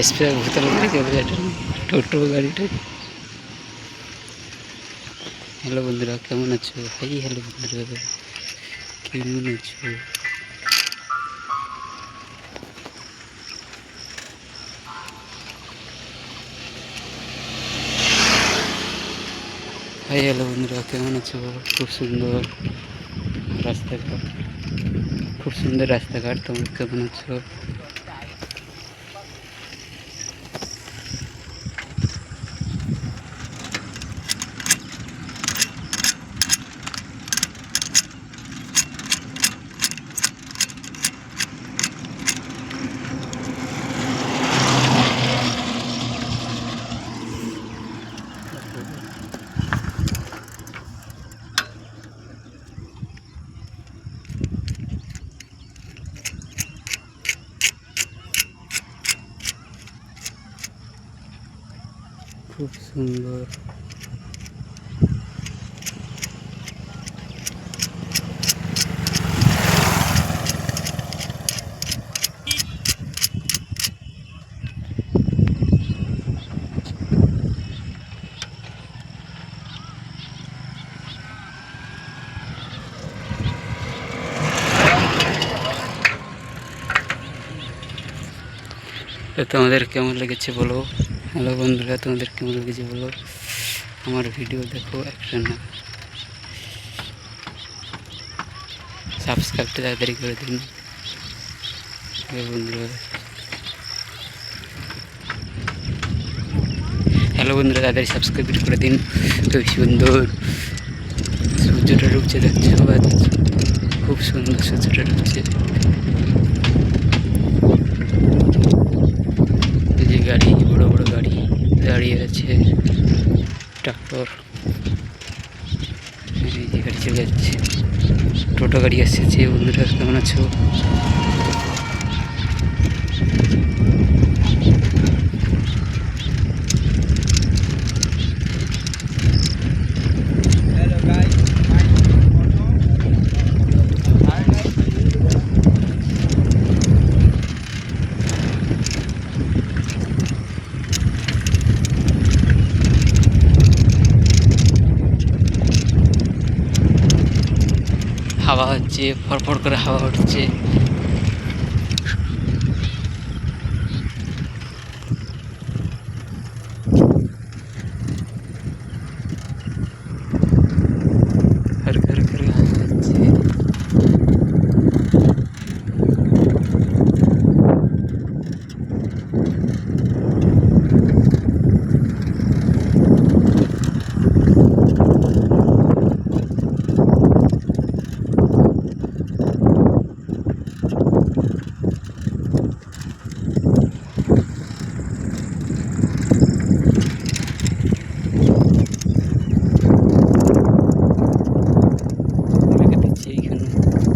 Spray বোতল করে চলে যাচ্ছে টোটো গাড়িটা। হ্যালো বন্ধুরা, কেমন আছো? হ্যালো বন্ধুরা, কেমন আছো? হ্যালো বন্ধুরা, কেমন আছো? খুব সুন্দর রাস্তাঘাট, খুব সুন্দর রাস্তাঘাট। তোমরা কেমন আছো? খুব সুন্দর। তোমাদের কেমন লেগেছে বলো? হ্যালো বন্ধুরা, তোমাদের কেমন লেগেছে বলো? আমার ভিডিও দেখো একটা না, সাবস্ক্রাইবটা তাড়াতাড়ি করে দিন বন্ধুরা। হ্যালো বন্ধুরা, তাড়াতাড়ি সাবস্ক্রাইব করে দিন। খুব সুন্দর সূর্যটা ঢুকছে, দেখছো? খুব সুন্দর সূর্যটা ঢুকছে। যে গাড়ি, বড় বড় গাড়ি দাঁড়িয়ে আছে, ট্রাক্টর, এই যে গাড়ি চলে যাচ্ছে, টোটো গাড়ি আসছে। বন্ধুরা কেমন আছো? হাওয়া হচ্ছে, ফরফর করে হাওয়া উঠছে।